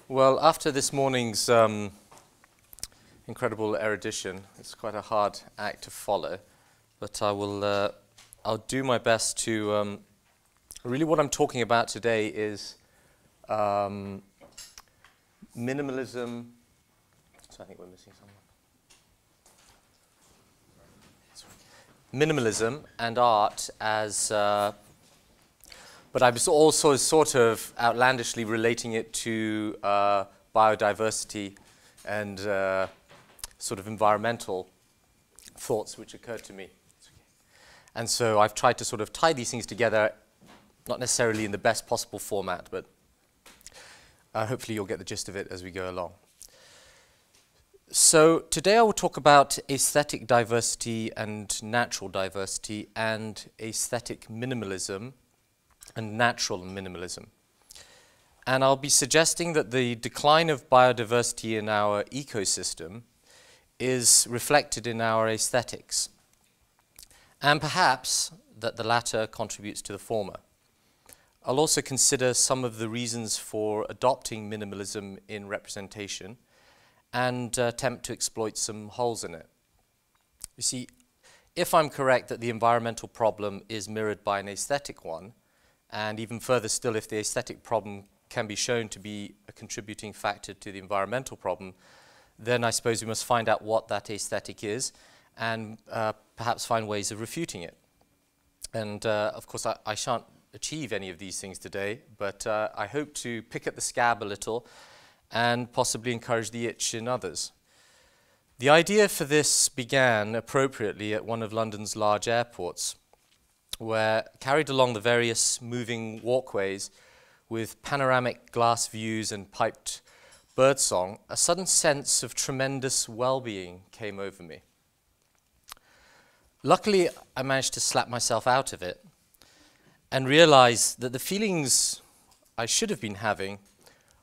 Well, after this morning's incredible erudition, it's quite a hard act to follow, but I'll do my best to, really what I'm talking about today is minimalism. So I think we're missing something. Minimalism and art as, but I was also sort of outlandishly relating it to biodiversity and sort of environmental thoughts which occurred to me. And so I've tried to sort of tie these things together, not necessarily in the best possible format, but hopefully you'll get the gist of it as we go along. So today I will talk about aesthetic diversity and natural diversity, and aesthetic minimalism and natural minimalism. And I'll be suggesting that the decline of biodiversity in our ecosystem is reflected in our aesthetics, and perhaps that the latter contributes to the former. I'll also consider some of the reasons for adopting minimalism in representation and attempt to exploit some holes in it. You see, if I'm correct that the environmental problem is mirrored by an aesthetic one, and even further still, if the aesthetic problem can be shown to be a contributing factor to the environmental problem, then I suppose we must find out what that aesthetic is and perhaps find ways of refuting it. And of course, I shan't achieve any of these things today, but I hope to pick at the scab a little and possibly encourage the itch in others. The idea for this began appropriately at one of London's large airports, where, carried along the various moving walkways with panoramic glass views and piped birdsong, a sudden sense of tremendous well-being came over me. Luckily, I managed to slap myself out of it and realize that the feelings I should have been having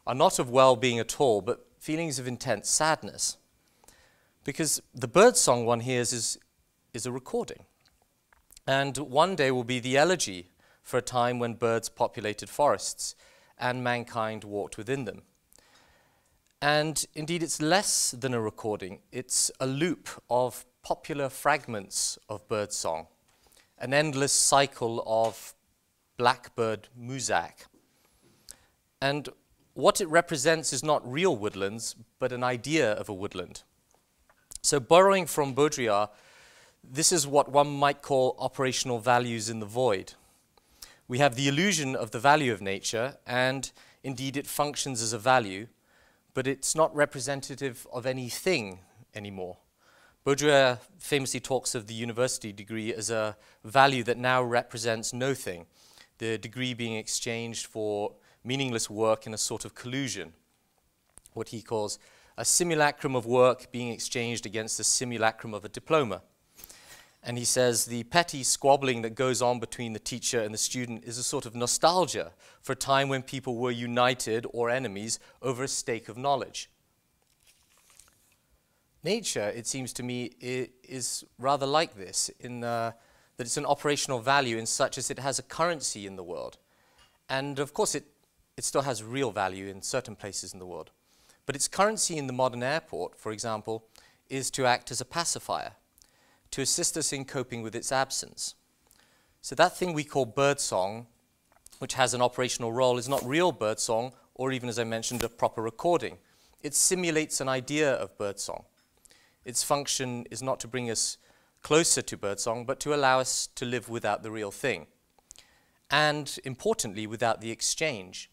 are not of well-being at all, but feelings of intense sadness. Because the birdsong one hears is a recording. And one day will be the elegy for a time when birds populated forests and mankind walked within them. And indeed, it's less than a recording. It's a loop of popular fragments of birdsong, an endless cycle of blackbird muzak. And what it represents is not real woodlands, but an idea of a woodland. So borrowing from Baudrillard, this is what one might call operational values in the void. We have the illusion of the value of nature, and indeed it functions as a value, but it's not representative of anything anymore. Baudrillard famously talks of the university degree as a value that now represents no thing, the degree being exchanged for meaningless work in a sort of collusion, what he calls a simulacrum of work being exchanged against the simulacrum of a diploma. And he says the petty squabbling that goes on between the teacher and the student is a sort of nostalgia for a time when people were united or enemies over a stake of knowledge. Nature, it seems to me, is rather like this, in that it's an operational value in such as it has a currency in the world. And of course it still has real value in certain places in the world. But its currency in the modern airport, for example, is to act as a pacifier, to assist us in coping with its absence. So that thing we call birdsong, which has an operational role, is not real birdsong, or even, as I mentioned, a proper recording. It simulates an idea of birdsong. Its function is not to bring us closer to birdsong, but to allow us to live without the real thing. And, importantly, without the exchange.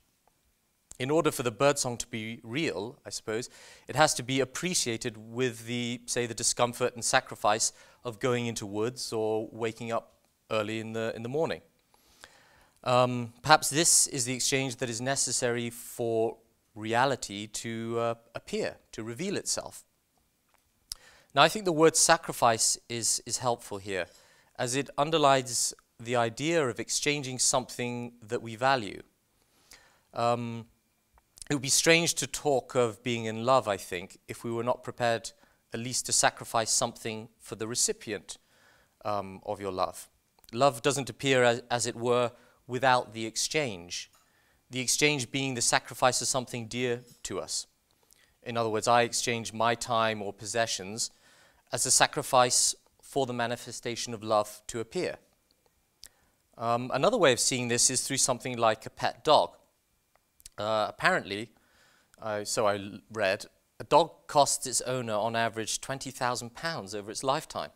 In order for the birdsong to be real, I suppose, it has to be appreciated with the, say, the discomfort and sacrifice of going into woods or waking up early in the morning. Perhaps this is the exchange that is necessary for reality to appear, to reveal itself. Now, I think the word sacrifice is helpful here, as it underlines the idea of exchanging something that we value. It would be strange to talk of being in love, I think, if we were not prepared at least to sacrifice something for the recipient of your love. Love doesn't appear, as it were, without the exchange. the exchange being the sacrifice of something dear to us. In other words, I exchange my time or possessions as a sacrifice for the manifestation of love to appear. Another way of seeing this is through something like a pet dog. Apparently, so I read, a dog costs its owner on average £20,000 over its lifetime.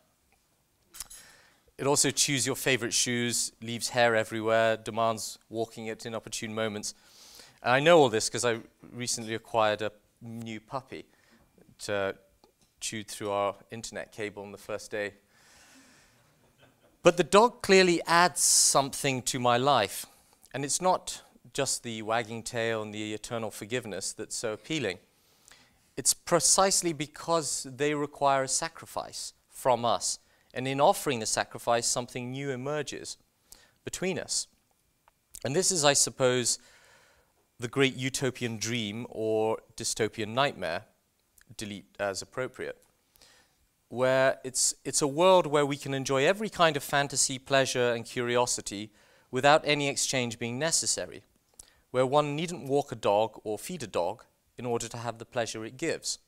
It also chews your favorite shoes, leaves hair everywhere, demands walking at inopportune moments. And I know all this because I recently acquired a new puppy. It chewed through our internet cable on the first day. But the dog clearly adds something to my life. And it's not just the wagging tail and the eternal forgiveness that's so appealing. It's precisely because they require a sacrifice from us. And in offering the sacrifice, something new emerges between us. And this is, I suppose, the great utopian dream or dystopian nightmare, delete as appropriate, where it's a world where we can enjoy every kind of fantasy, pleasure, and curiosity without any exchange being necessary, where one needn't walk a dog or feed a dog in order to have the pleasure it gives.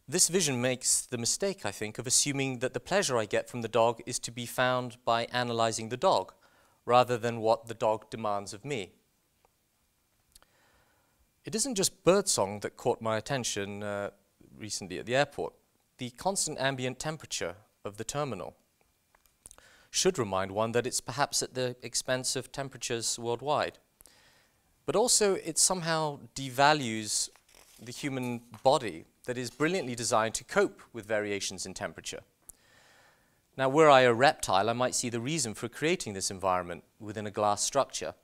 This vision makes the mistake, I think, of assuming that the pleasure I get from the dog is to be found by analyzing the dog, rather than what the dog demands of me. It isn't just birdsong that caught my attention recently at the airport. The constant ambient temperature of the terminal should remind one that it's perhaps at the expense of temperatures worldwide. But also it somehow devalues the human body that is brilliantly designed to cope with variations in temperature. Now, were I a reptile, I might see the reason for creating this environment within a glass structure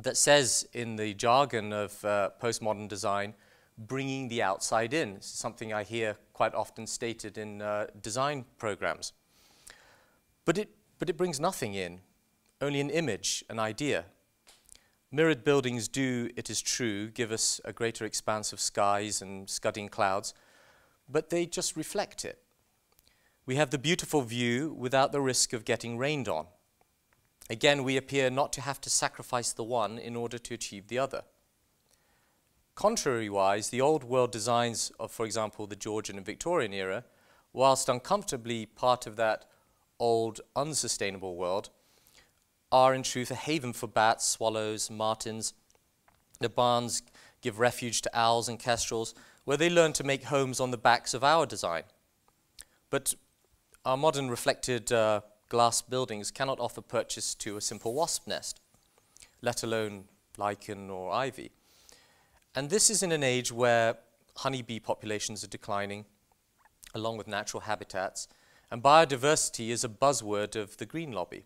that says, in the jargon of postmodern design, bringing the outside in. This is something I hear quite often stated in design programs. But it brings nothing in, only an image, an idea. Mirrored buildings do, it is true, give us a greater expanse of skies and scudding clouds, but they just reflect it. We have the beautiful view without the risk of getting rained on. Again, we appear not to have to sacrifice the one in order to achieve the other. Contrary-wise, the old world designs of, for example, the Georgian and Victorian era, whilst uncomfortably part of that old, unsustainable world, are in truth a haven for bats, swallows, martins. The barns give refuge to owls and kestrels, where they learn to make homes on the backs of our design. But our modern reflected glass buildings cannot offer purchase to a simple wasp nest, let alone lichen or ivy. And this is in an age where honeybee populations are declining, along with natural habitats, and biodiversity is a buzzword of the green lobby.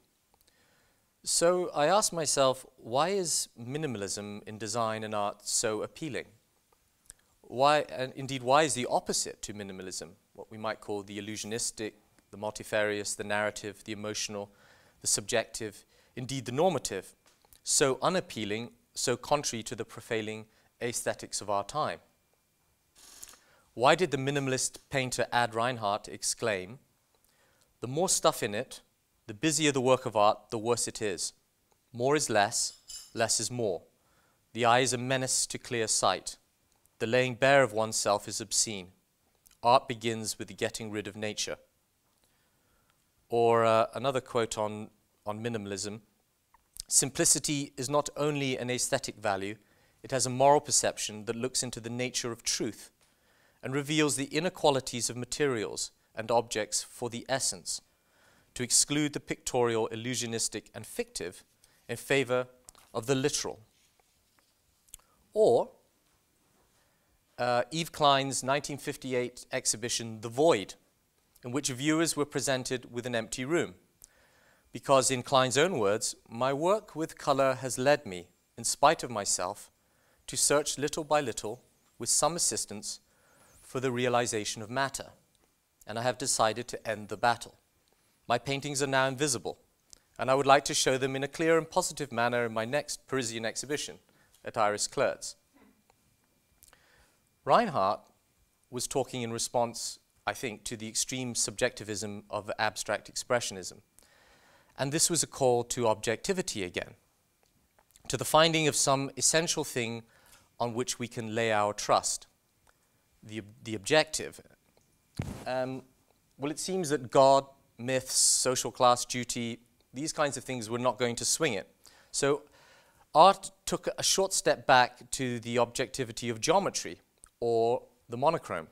So I asked myself, why is minimalism in design and art so appealing? Why, and indeed, why is the opposite to minimalism, what we might call the illusionistic, the multifarious, the narrative, the emotional, the subjective, indeed the normative, so unappealing, so contrary to the prevailing aesthetics of our time? Why did the minimalist painter Ad Reinhardt exclaim, "The more stuff in it, the busier the work of art, the worse it is. More is less, less is more. The eye is a menace to clear sight. The laying bare of oneself is obscene. Art begins with the getting rid of nature." Or another quote on minimalism, "Simplicity is not only an aesthetic value, it has a moral perception that looks into the nature of truth and reveals the inequalities of materials and objects for the essence, to exclude the pictorial, illusionistic, and fictive in favor of the literal." Or Yves Klein's 1958 exhibition, The Void, in which viewers were presented with an empty room. Because in Klein's own words, "My work with color has led me, in spite of myself, to search little by little, with some assistance, for the realization of matter, and I have decided to end the battle. My paintings are now invisible, and I would like to show them in a clear and positive manner in my next Parisian exhibition at Iris Clertz." Reinhardt was talking in response, I think, to the extreme subjectivism of abstract expressionism. And this was a call to objectivity again, to the finding of some essential thing on which we can lay our trust, the objective. Well, it seems that God, myths, social class, duty, these kinds of things were not going to swing it. So art took a short step back to the objectivity of geometry, or the monochrome.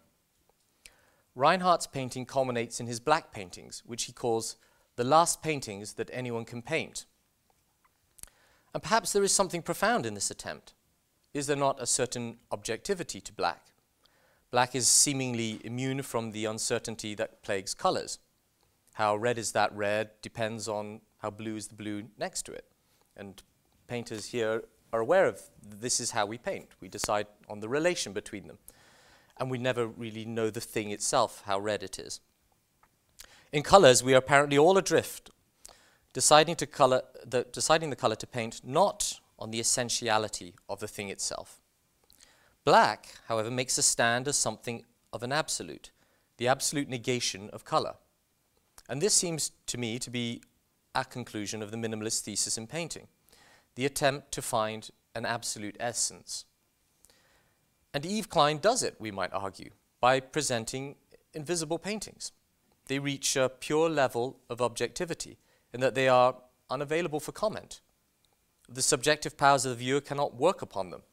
Reinhardt's painting culminates in his black paintings, which he calls the last paintings that anyone can paint. And perhaps there is something profound in this attempt. Is there not a certain objectivity to black? Black is seemingly immune from the uncertainty that plagues colors. How red is that red depends on how blue is the blue next to it. And painters here are aware of this is how we paint. We decide on the relation between them. And we never really know the thing itself, how red it is. In colors, we are apparently all adrift, deciding the color to paint not on the essentiality of the thing itself. Black, however, makes a stand as something of an absolute, the absolute negation of color. And this seems to me to be a conclusion of the minimalist thesis in painting, the attempt to find an absolute essence. And Yves Klein does it, we might argue, by presenting invisible paintings. They reach a pure level of objectivity in that they are unavailable for comment. The subjective powers of the viewer cannot work upon them.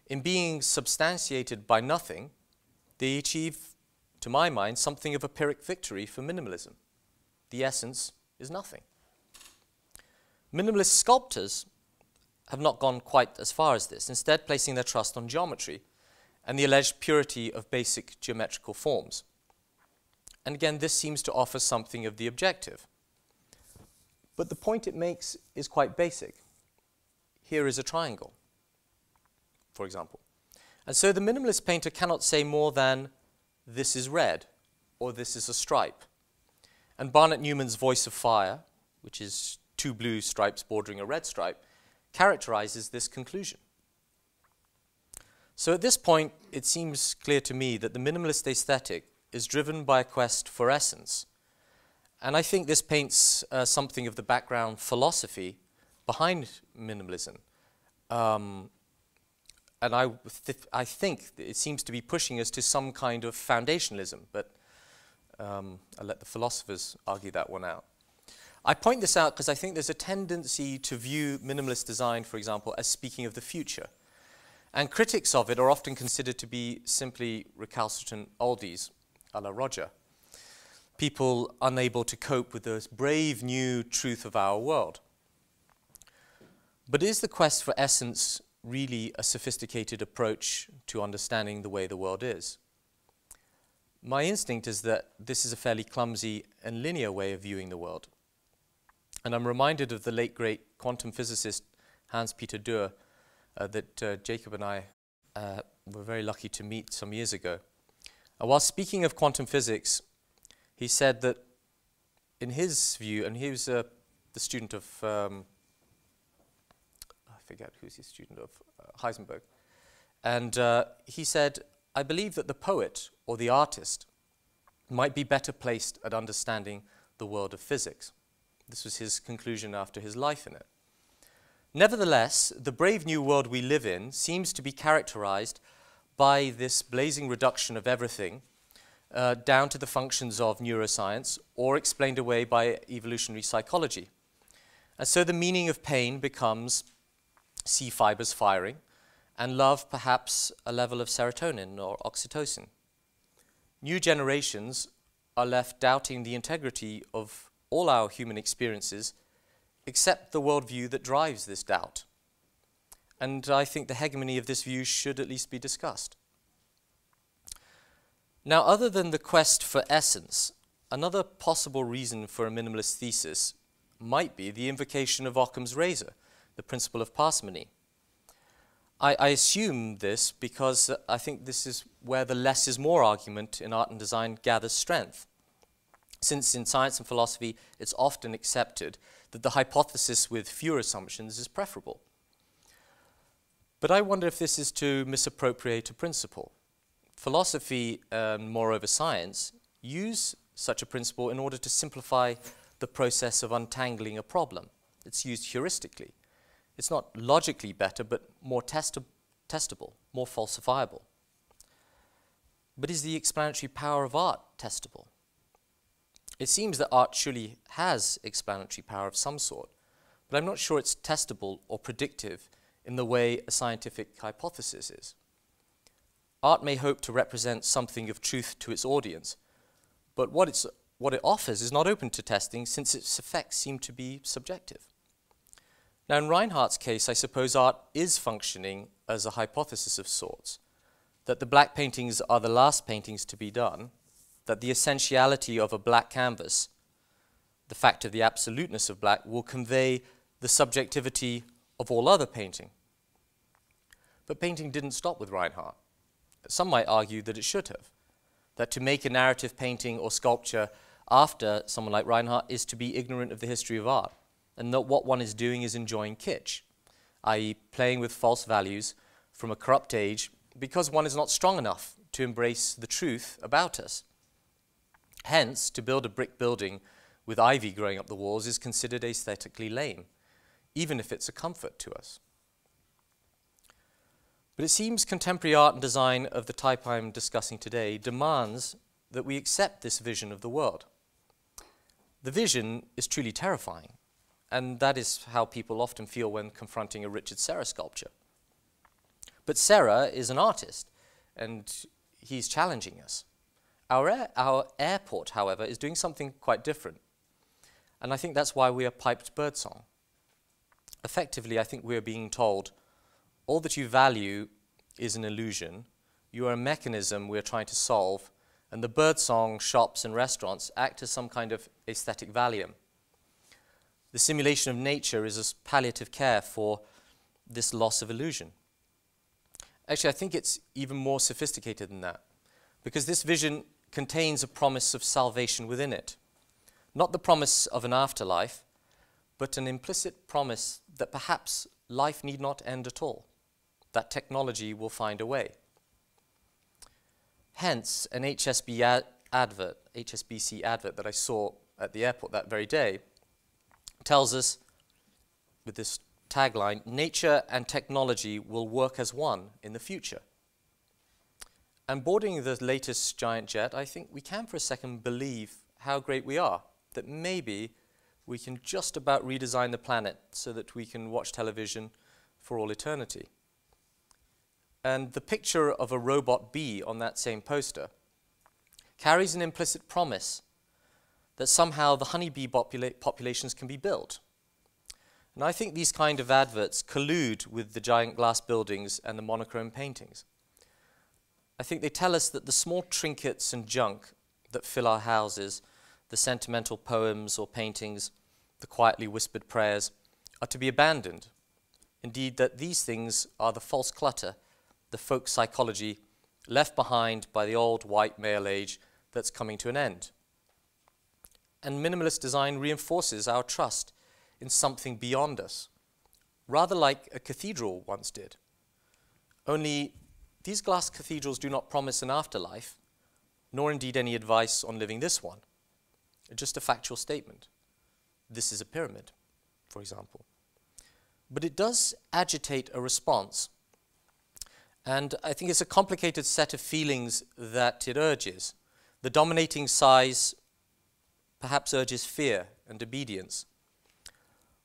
In being substantiated by nothing, they achieve, to my mind, something of a Pyrrhic victory for minimalism. The essence is nothing. Minimalist sculptors have not gone quite as far as this, instead placing their trust on geometry and the alleged purity of basic geometrical forms. And again, this seems to offer something of the objective. But the point it makes is quite basic. Here is a triangle, for example. And so the minimalist painter cannot say more than, this is red, or this is a stripe. And Barnett Newman's Voice of Fire, which is two blue stripes bordering a red stripe, characterizes this conclusion. So at this point, it seems clear to me that the minimalist aesthetic is driven by a quest for essence. And I think this paints something of the background philosophy behind minimalism. And I think it seems to be pushing us to some kind of foundationalism, but I'll let the philosophers argue that one out. I point this out because I think there's a tendency to view minimalist design, for example, as speaking of the future. And critics of it are often considered to be simply recalcitrant oldies, a la Roger. People unable to cope with this brave new truth of our world. But is the quest for essence really a sophisticated approach to understanding the way the world is? My instinct is that this is a fairly clumsy and linear way of viewing the world. And I'm reminded of the late great quantum physicist Hans-Peter Dürr that Jacob and I were very lucky to meet some years ago. While speaking of quantum physics, he said that in his view, and he was the student of, I forget who's his student of, Heisenberg, and he said, I believe that the poet or the artist might be better placed at understanding the world of physics. This was his conclusion after his life in it. Nevertheless, the brave new world we live in seems to be characterized by this blazing reduction of everything down to the functions of neuroscience or explained away by evolutionary psychology. And so the meaning of pain becomes C fibers firing and love perhaps a level of serotonin or oxytocin. New generations are left doubting the integrity of all our human experiences except the worldview that drives this doubt. And I think the hegemony of this view should at least be discussed. Now, other than the quest for essence, another possible reason for a minimalist thesis might be the invocation of Occam's razor, the principle of parsimony. I assume this because I think this is where the less is more argument in art and design gathers strength. Since in science and philosophy, it's often accepted that the hypothesis with fewer assumptions is preferable. But I wonder if this is to misappropriate a principle. Philosophy, and moreover science, use such a principle in order to simplify the process of untangling a problem. It's used heuristically. It's not logically better, but more testable, more falsifiable. But is the explanatory power of art testable? It seems that art surely has explanatory power of some sort, but I'm not sure it's testable or predictive in the way a scientific hypothesis is. Art may hope to represent something of truth to its audience, but what it offers is not open to testing, since its effects seem to be subjective. Now, in Reinhardt's case, I suppose art is functioning as a hypothesis of sorts, that the black paintings are the last paintings to be done, that the essentiality of a black canvas, the fact of the absoluteness of black, will convey the subjectivity of all other painting. But painting didn't stop with Reinhardt. Some might argue that it should have, that to make a narrative painting or sculpture after someone like Reinhardt is to be ignorant of the history of art, and that what one is doing is enjoying kitsch, i.e. playing with false values from a corrupt age because one is not strong enough to embrace the truth about us. Hence, to build a brick building with ivy growing up the walls is considered aesthetically lame, even if it's a comfort to us. But it seems contemporary art and design of the type I'm discussing today demands that we accept this vision of the world. The vision is truly terrifying, and that is how people often feel when confronting a Richard Serra sculpture. But Serra is an artist, and he's challenging us. Our airport, however, is doing something quite different, and I think that's why we are piped birdsong. Effectively, I think we are being told, all that you value is an illusion, you are a mechanism we are trying to solve, and the birdsong shops and restaurants act as some kind of aesthetic Valium. The simulation of nature is a palliative care for this loss of illusion. Actually, I think it's even more sophisticated than that, because this vision contains a promise of salvation within it. Not the promise of an afterlife, but an implicit promise that perhaps life need not end at all, that technology will find a way. Hence, an HSBC advert that I saw at the airport that very day tells us, with this tagline, nature and technology will work as one in the future. And boarding the latest giant jet, I think we can for a second believe how great we are, that maybe we can just about redesign the planet so that we can watch television for all eternity. And the picture of a robot bee on that same poster carries an implicit promise that somehow the honeybee populations can be built. And I think these kind of adverts collude with the giant glass buildings and the monochrome paintings. I think they tell us that the small trinkets and junk that fill our houses, the sentimental poems or paintings, the quietly whispered prayers, are to be abandoned. Indeed, that these things are the false clutter, the folk psychology left behind by the old white male age that's coming to an end. And minimalist design reinforces our trust in something beyond us, rather like a cathedral once did. Only these glass cathedrals do not promise an afterlife, nor indeed any advice on living this one. Just a factual statement. This is a pyramid, for example. But it does agitate a response. And I think it's a complicated set of feelings that it urges. The dominating size perhaps urges fear and obedience,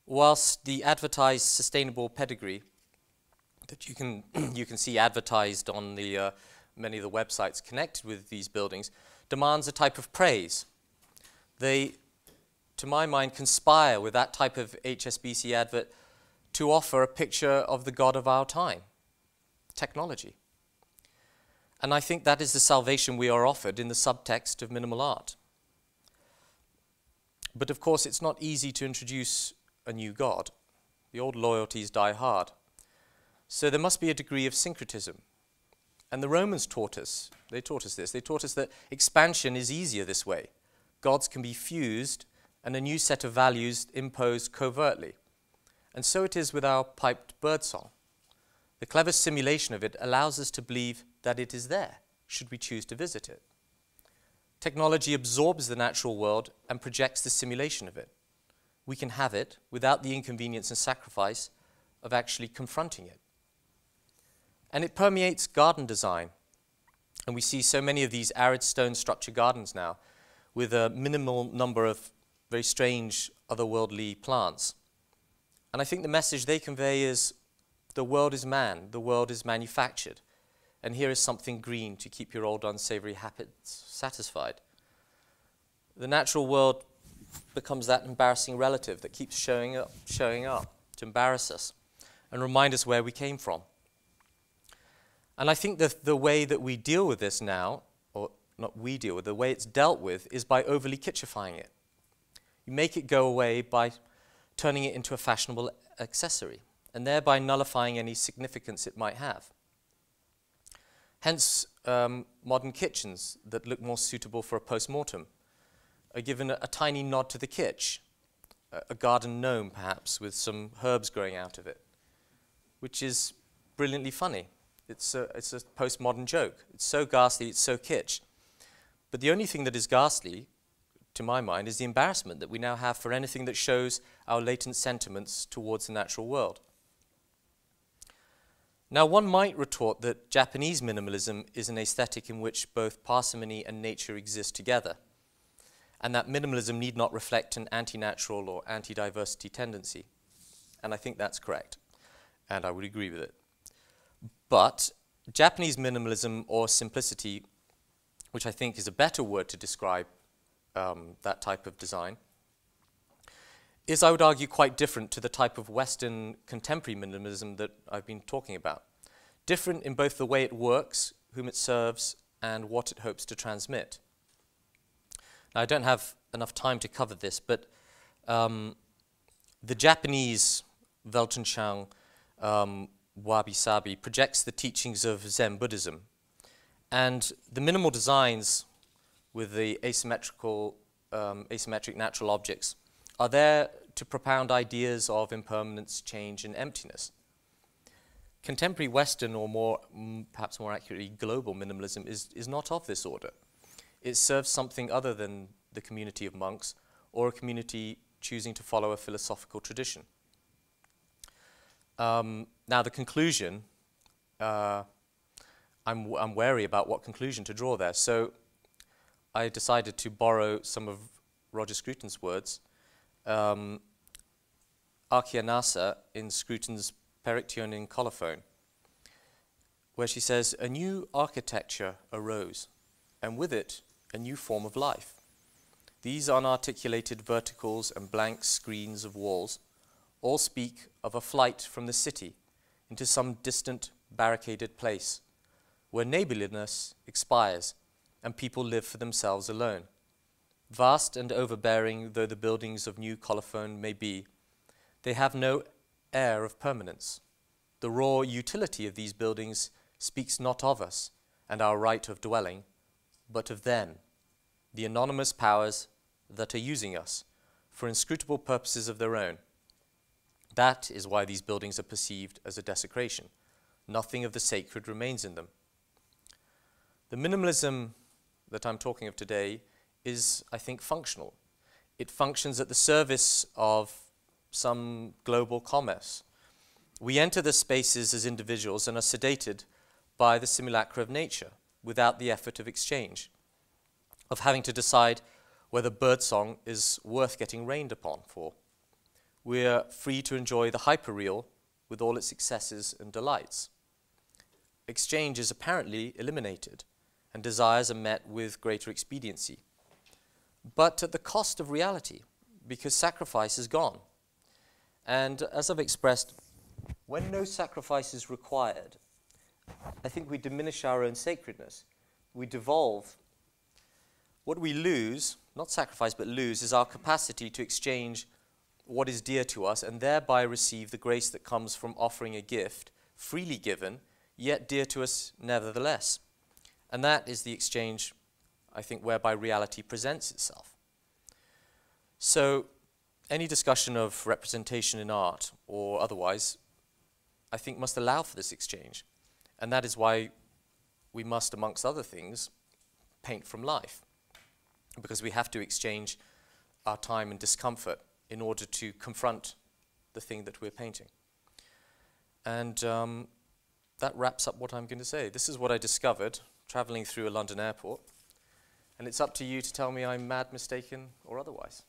whilst the advertised sustainable pedigree that you can see advertised on the many of the websites connected with these buildings demands a type of praise. They, to my mind, conspire with that type of HSBC advert to offer a picture of the God of our time, technology. And I think that is the salvation we are offered in the subtext of minimal art. But of course, it's not easy to introduce a new God. The old loyalties die hard. So there must be a degree of syncretism. And the Romans taught us this. They taught us that expansion is easier this way. Gods can be fused and a new set of values imposed covertly. And so it is with our piped birdsong. The clever simulation of it allows us to believe that it is there, should we choose to visit it. Technology absorbs the natural world and projects the simulation of it. We can have it without the inconvenience and sacrifice of actually confronting it. And it permeates garden design. And we see so many of these arid stone structure gardens now with a minimal number of very strange, otherworldly plants. And I think the message they convey is the world is man, the world is manufactured, and here is something green to keep your old unsavory habits satisfied. The natural world becomes that embarrassing relative that keeps showing up to embarrass us and remind us where we came from. And I think that the way that we deal with this now, or not we deal with, the way it's dealt with is by overly kitschifying it. You make it go away by turning it into a fashionable accessory, and thereby nullifying any significance it might have. Hence, modern kitchens that look more suitable for a post-mortem are given a tiny nod to the kitsch, a garden gnome perhaps with some herbs growing out of it, which is brilliantly funny. It's a postmodern joke. It's so ghastly, it's so kitsch. But the only thing that is ghastly, to my mind, is the embarrassment that we now have for anything that shows our latent sentiments towards the natural world. Now, one might retort that Japanese minimalism is an aesthetic in which both parsimony and nature exist together, and that minimalism need not reflect an anti-natural or anti-diversity tendency. And I think that's correct, and I would agree with it. But Japanese minimalism, or simplicity, which I think is a better word to describe that type of design, is, I would argue, quite different to the type of Western contemporary minimalism that I've been talking about. Different in both the way it works, whom it serves, and what it hopes to transmit. Now, I don't have enough time to cover this, but the Japanese Weltanschauung, wabi-sabi, projects the teachings of Zen Buddhism. And the minimal designs with the asymmetric natural objects are there to propound ideas of impermanence, change, and emptiness. Contemporary Western, or perhaps more accurately, global minimalism is not of this order. It serves something other than the community of monks or a community choosing to follow a philosophical tradition. Now, the conclusion, I'm wary about what conclusion to draw there. So I decided to borrow some of Roger Scruton's words, Archianasa in Scruton's Periction in Colophon, where she says, "A new architecture arose, and with it a new form of life. These unarticulated verticals and blank screens of walls all speak of a flight from the city into some distant barricaded place, where neighborliness expires and people live for themselves alone. Vast and overbearing though the buildings of New Colophon may be, they have no air of permanence. The raw utility of these buildings speaks not of us and our right of dwelling, but of them, the anonymous powers that are using us for inscrutable purposes of their own. That is why these buildings are perceived as a desecration. Nothing of the sacred remains in them." The minimalism that I'm talking of today is, I think, functional. It functions at the service of some global commerce. We enter the spaces as individuals and are sedated by the simulacra of nature without the effort of exchange, of having to decide whether birdsong is worth getting rained upon for. We're free to enjoy the hyperreal with all its excesses and delights. Exchange is apparently eliminated, and desires are met with greater expediency, but at the cost of reality, because sacrifice is gone. And as I've expressed, when no sacrifice is required, I think we diminish our own sacredness. We devolve. What we lose, not sacrifice, but lose, is our capacity to exchange what is dear to us and thereby receive the grace that comes from offering a gift, freely given, yet dear to us nevertheless. And that is the exchange, I think, whereby reality presents itself. So any discussion of representation in art or otherwise, I think, must allow for this exchange. And that is why we must, amongst other things, paint from life, because we have to exchange our time and discomfort in order to confront the thing that we're painting. And that wraps up what I'm going to say. This is what I discovered traveling through a London airport. And it's up to you to tell me I'm mad, mistaken, or otherwise.